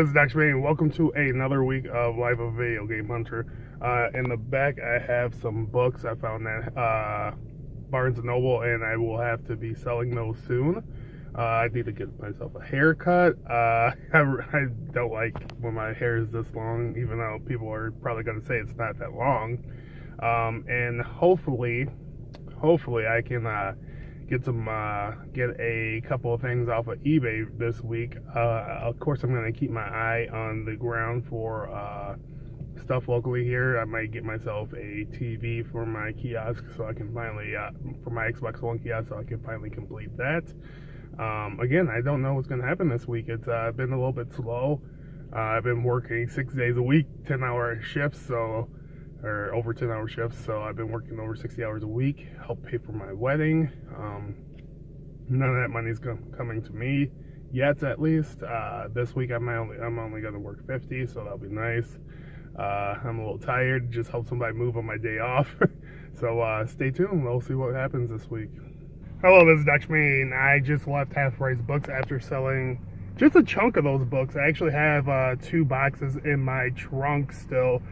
Hello, this is Dr. May, and welcome to another week of Life of a Video Game Hunter. In the back, I have some books I found at Barnes & Noble, and I will have to be selling those soon. I need to get myself a haircut. I don't like when my hair is this long, even though people are probably going to say it's not that long. And hopefully I can get a couple of things off of eBay this week. Of course, I'm going to keep my eye on the ground for stuff locally here. I might get myself a TV for my kiosk so I can finally, for my Xbox One kiosk, so I can finally complete that. Again, I don't know what's going to happen this week. It's been a little bit slow. I've been working 6 days a week, 10-hour shifts, or over 10-hour shifts, so I've been working over 60 hours a week, help pay for my wedding. None of that money's coming to me yet, at least. This week I'm only going to work 50, so that'll be nice. I'm a little tired, just hope somebody move on my day off. So stay tuned, we'll see what happens this week. Hello, this is Dr. Main. I just left Half Price Books after selling just a chunk of those books. I actually have 2 boxes in my trunk still,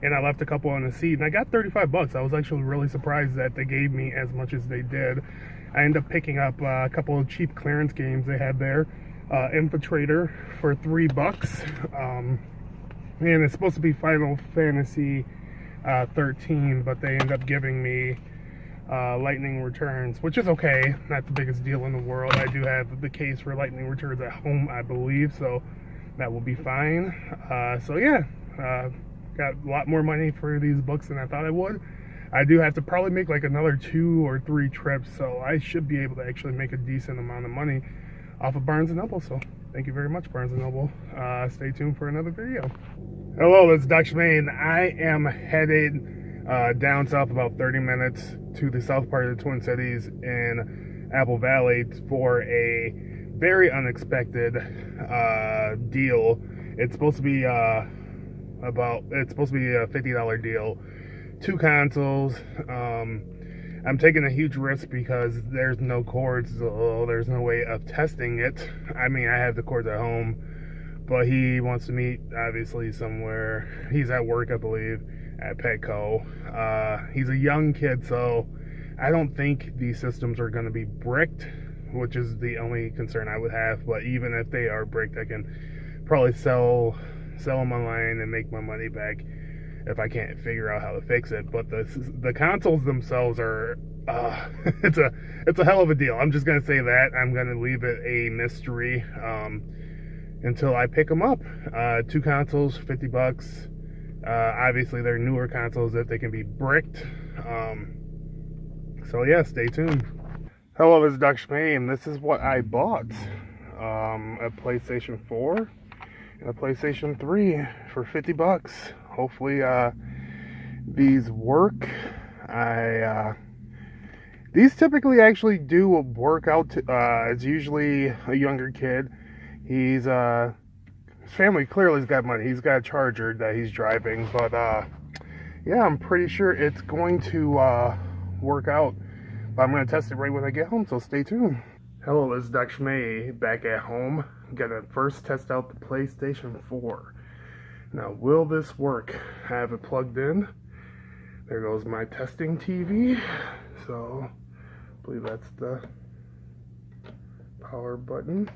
and I left a couple on the seat, and I got 35 bucks. I was actually really surprised that they gave me as much as they did. I ended up picking up a couple of cheap clearance games they had there. Infiltrator for $3. And it's supposed to be Final Fantasy 13, but they end up giving me Lightning Returns, which is okay. Not the biggest deal in the world. I do have the case for Lightning Returns at home, I believe, so that will be fine. So yeah, got a lot more money for these books than I thought I would. I do have to probably make like another 2 or 3 trips, so I should be able to actually make a decent amount of money off of Barnes & Noble. So thank you very much, Barnes & Noble. Stay tuned for another video. Hello, this is Dr. Main. I am headed down south about 30 minutes to the south part of the Twin Cities in Apple Valley for a very unexpected deal. It's supposed to be a $50 deal. 2 consoles. I'm taking a huge risk because there's no cords, so there's no way of testing it. I mean, I have the cords at home, but he wants to meet, obviously, somewhere. He's at work, I believe, at Petco. He's a young kid, so I don't think these systems are going to be bricked, which is the only concern I would have. But even if they are bricked, I can probably sell them online and make my money back if I can't figure out how to fix it. But the consoles themselves are it's a hell of a deal. I'm just gonna say that. I'm gonna leave it a mystery until I pick them up. 2 consoles, 50 bucks. Obviously they're newer consoles that they can be bricked. So yeah, stay tuned. Hello, this is Dr. May, and this is what I bought. A PlayStation 4 and a PlayStation 3 for 50 bucks. Hopefully these work. These typically actually do work out. It's usually a younger kid. His family clearly has got money. He's got a Charger that he's driving, but yeah, I'm pretty sure it's going to work out. But I'm going to test it right when I get home, so stay tuned. Hello, this is Dr. May back at home. I'm going to first test out the PlayStation 4. Now, will this work? I have it plugged in. There goes my testing TV. So, I believe that's the power button.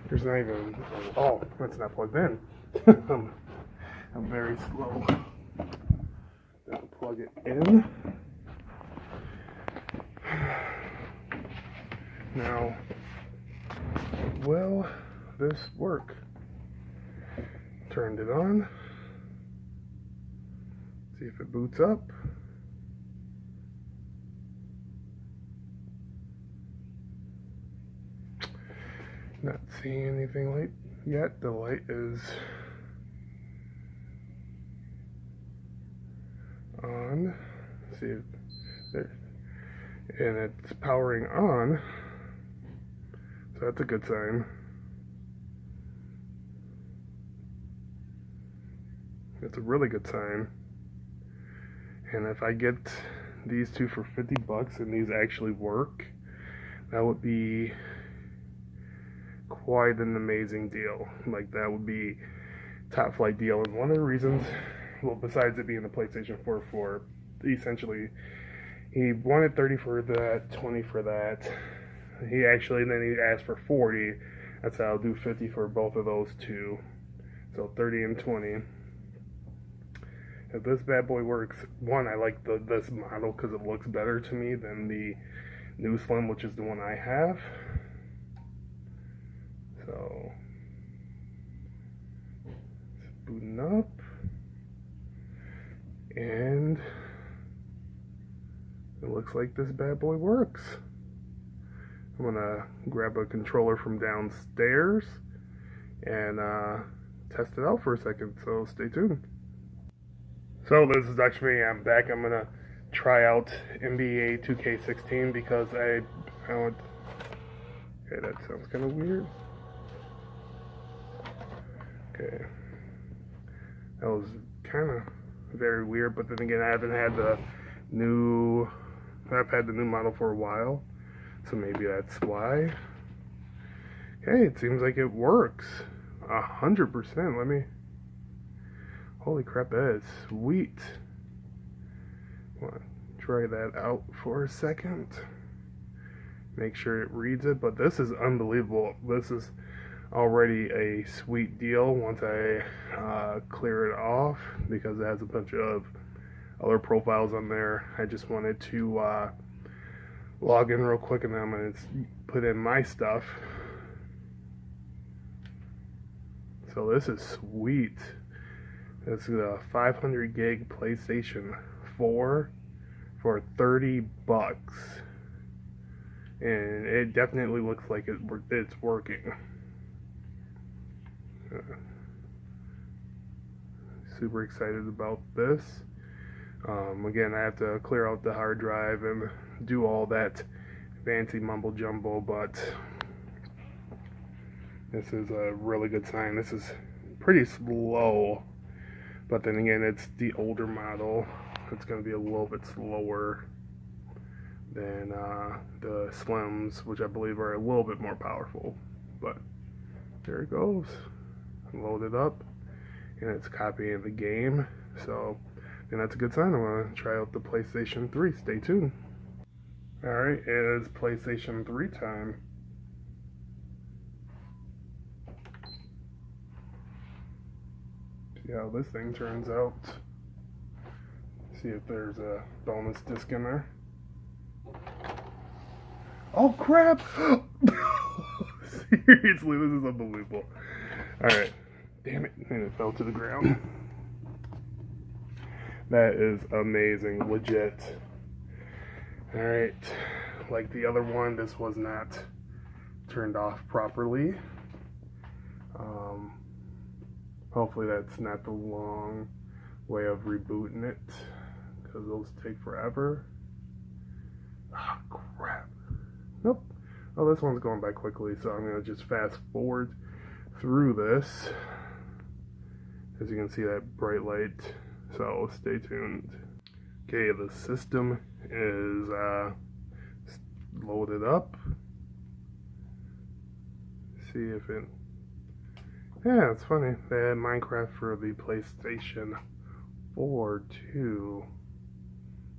There's not even, oh, that's not plugged in. I'm very slow. Gotta plug it in. Now, will this work? Turned it on. See if it boots up. Not seeing anything light yet. The light is on. See it there, and it's powering on. So that's a good sign. It's a really good sign. And if I get these 2 for 50 bucks and these actually work, that would be quite an amazing deal. Like, that would be top flight deal. And one of the reasons, well, besides it being the PlayStation 4 for essentially, he wanted 30 for that, 20 for that. Then he asked for 40. That's how I'll do 50 for both of those two. So 30 and 20. If this bad boy works, one, I like this model because it looks better to me than the new Slim, which is the one I have. So, it's booting up. And it looks like this bad boy works. I'm gonna grab a controller from downstairs and test it out for a second, so stay tuned. So this is actually, I'm back. I'm gonna try out NBA 2K16 because I want, okay, that sounds kind of weird. Okay, that was kind of very weird, but then again, I've had the new model for a while, so maybe that's why. Okay, it seems like it works 100%. Let me, holy crap, that is sweet. Want to try that out for a second, make sure it reads it. But this is unbelievable. This is already a sweet deal once I clear it off, because it has a bunch of other profiles on there. I just wanted to log in real quick, and then I'm going to put in my stuff. So this is sweet. This is a 500 gig PlayStation 4 for $30, and it definitely looks like it's working. Super excited about this. Again, I have to clear out the hard drive and do all that fancy mumbo jumbo, but this is a really good sign. This is pretty slow, but then again, it's the older model. It's going to be a little bit slower than the Slims, which I believe are a little bit more powerful. But there it goes. Load it up, and it's copying the game. So then that's a good sign. I'm going to try out the PlayStation 3. Stay tuned. Alright, it is PlayStation 3 time. See how this thing turns out. See if there's a bonus disc in there. Oh crap! Seriously, this is unbelievable. Alright. Damn it, and it fell to the ground. That is amazing, legit. Alright, like the other one, this was not turned off properly. Hopefully that's not the long way of rebooting it, because those take forever. Ah, oh, crap. Nope. Oh, this one's going by quickly, so I'm going to just fast forward through this. As you can see, that bright light, so stay tuned. Okay, the system is loaded up. See if it, yeah, it's funny, they had Minecraft for the PlayStation 4 too.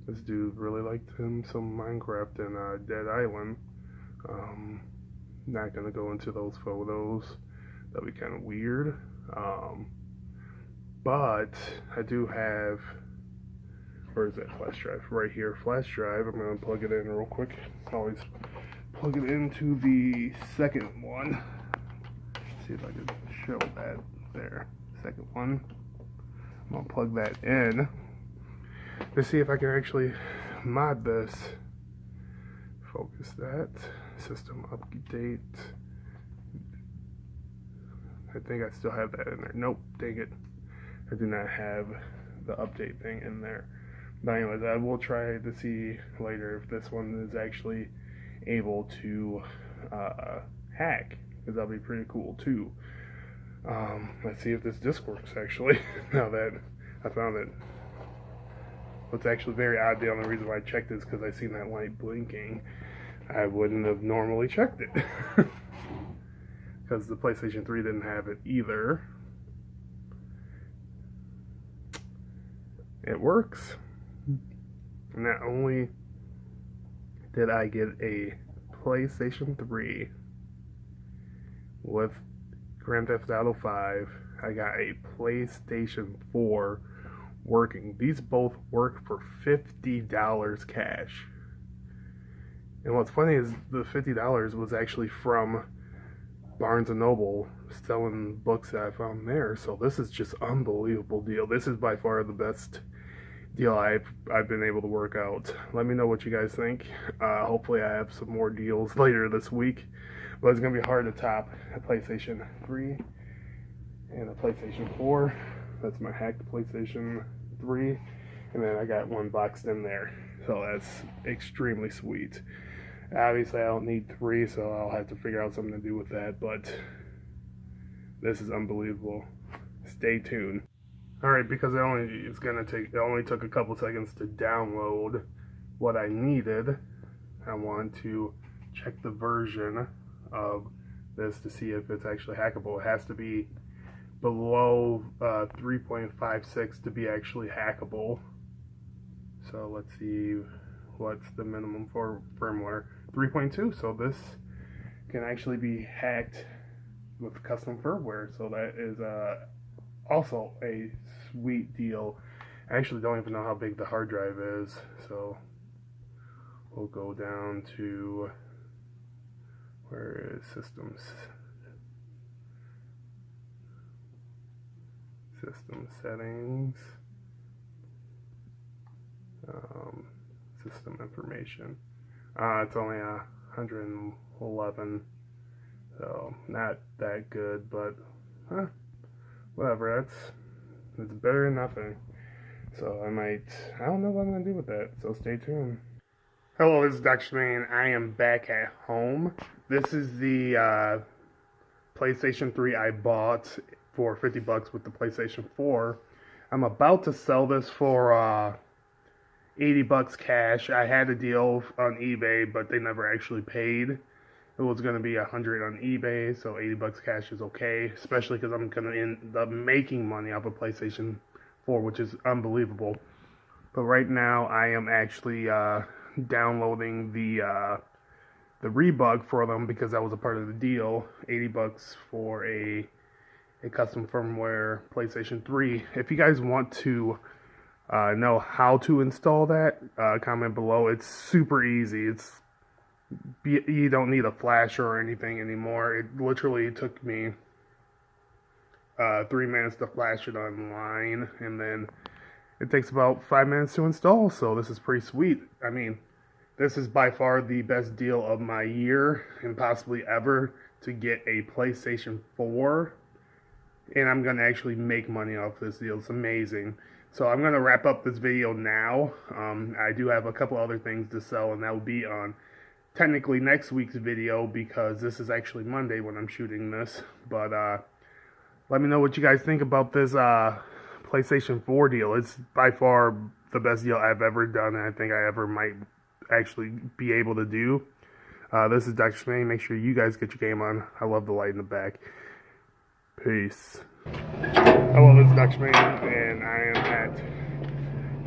This dude really liked him some Minecraft and Dead Island. Not gonna go into those photos, that'd be kind of weird. But I do have, where is that flash drive? Right here, flash drive. I'm going to plug it in real quick. Always plug it into the second one. See if I can show that there. Second one. I'm going to plug that in to see if I can actually mod this. Focus that. System update. I think I still have that in there. Nope, dang it. I do not have the update thing in there. But anyways, I will try to see later if this one is actually able to hack, because that'll be pretty cool too. Let's see if this disc works actually. Now that I found it. What's actually very odd, the only reason why I checked is because I seen that light blinking. I wouldn't have normally checked it. because the PlayStation 3 didn't have it either. It works. Not only did I get a PlayStation 3 with Grand Theft Auto 5, I got a PlayStation 4 working. These both work for $50 cash. And what's funny is the $50 was actually from Barnes & Noble selling books that I found there. So this is just unbelievable deal. This is by far the best deal I've been able to work out. Let me know what you guys think. Hopefully I have some more deals later this week. But it's going to be hard to top a PlayStation 3 and a PlayStation 4. That's my hacked PlayStation 3. And then I got one boxed in there. So that's extremely sweet. Obviously I don't need 3, so I'll have to figure out something to do with that. But this is unbelievable. Stay tuned. Alright, because it only took a couple seconds to download what I needed. I want to check the version of this to see if it's actually hackable. It has to be below 3.56 to be actually hackable. So let's see what's the minimum for firmware. 3.2, so this can actually be hacked with custom firmware. So that is also a sweet deal. I actually don't even know how big the hard drive is, so we'll go down to, where is systems? System settings, system information. It's only 111, so not that good, but whatever. It's better than nothing. So I don't know what I'm gonna do with that. So stay tuned. Hello, this is Dr. Smitty, and I am back at home. This is the PlayStation 3 I bought for $50 with the PlayStation 4. I'm about to sell this for $80 cash. I had a deal on eBay, but they never actually paid. It was going to be $100 on eBay, so $80 cash is okay, especially because I'm going to end up making money off of PlayStation 4, which is unbelievable. But right now, I am actually downloading the rebug for them because that was a part of the deal. $80 for a custom firmware PlayStation 3. If you guys want to know how to install that, comment below. It's super easy. You don't need a flasher or anything anymore. It literally took me 3 minutes to flash it online, and then it takes about 5 minutes to install. So this is pretty sweet. I mean, this is by far the best deal of my year and possibly ever to get a PlayStation 4. And I'm going to actually make money off this deal. It's amazing. So I'm going to wrap up this video now. I do have a couple other things to sell, and that will be on technically next week's video because this is actually Monday when I'm shooting this. But let me know what you guys think about this PlayStation 4 deal. It's by far the best deal I've ever done, and I think I ever might actually be able to do. This is Dr. Smitty. Make sure you guys get your game on. I love the light in the back. Peace. Hello, this is Dr. Smitty, and I am at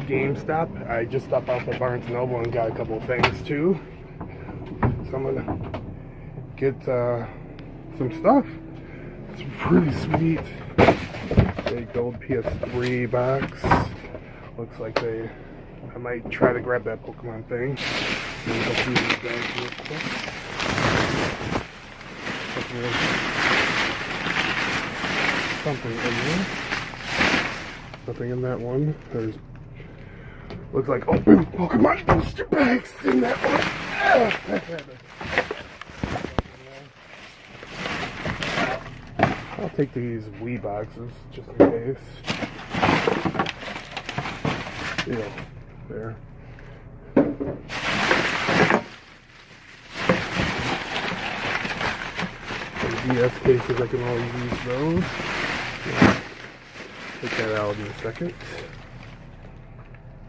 GameStop. I just stopped off at Barnes & Noble and got a couple of things too. So I'm gonna get some stuff. It's pretty sweet. Big gold PS3 box. Looks like I might try to grab that Pokemon thing. And go through these bags real quick. Something in there. Nothing in that one. There's looks like open Pokemon booster bags in that one. I'll take these Wii boxes just in case. Yeah, there. The DS cases, I can always use those. Take that out in a second.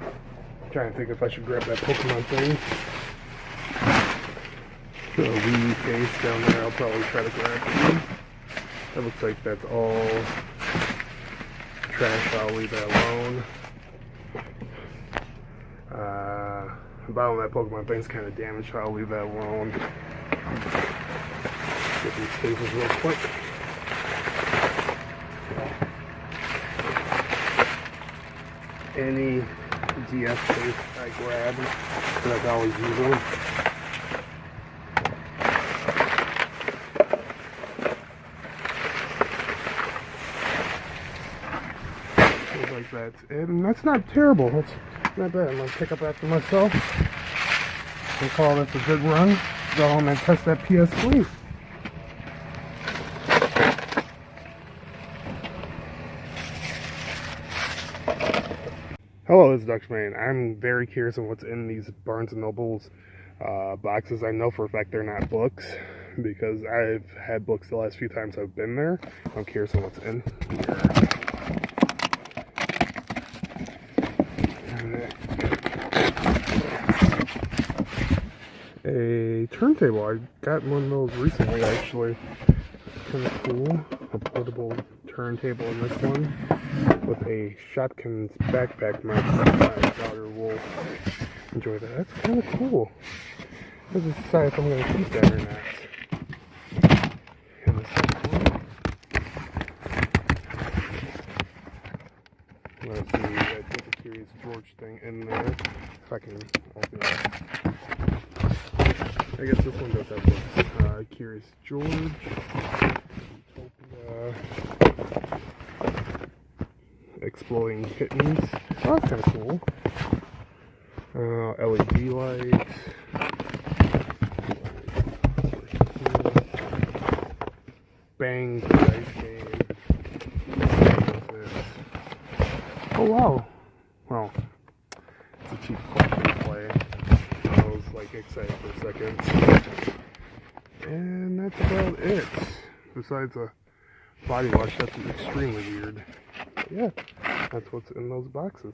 I'm trying to think if I should grab that Pokemon thing. The Wii case down there, I'll probably try to grab it. That looks like that's all trash. I'll leave that alone. The bottom of that Pokemon thing's kind of damaged, so I'll leave that alone. Get these cases real quick. Any DS case I grab, so I always use them. Like that, and that's not terrible. That's not bad. I'm gonna pick up after myself. I call this a good run. Go home and test that PS3. Hello, this is Dutchman. I'm very curious on what's in these Barnes & Noble's boxes. I know for a fact they're not books because I've had books the last few times I've been there. I'm curious on what's in here. A turntable. I got one of those recently, actually. Kind of cool. A portable turntable in this one with a Shopkins backpack mount. My daughter will enjoy that. That's kind of cool. I have to decide if I'm going to keep that or not. And the second one. Let's see. I think the Curious George thing in there. If I can open it. I guess this one does have books. Curious George. Exploding Kittens. Oh, that's kind of cool. LED lights. Bang Dice Game. Oh wow. Well, it's a cheap question to play. I was like excited for a second. And that's about it. Besides a body wash, that's extremely weird. But yeah, that's what's in those boxes.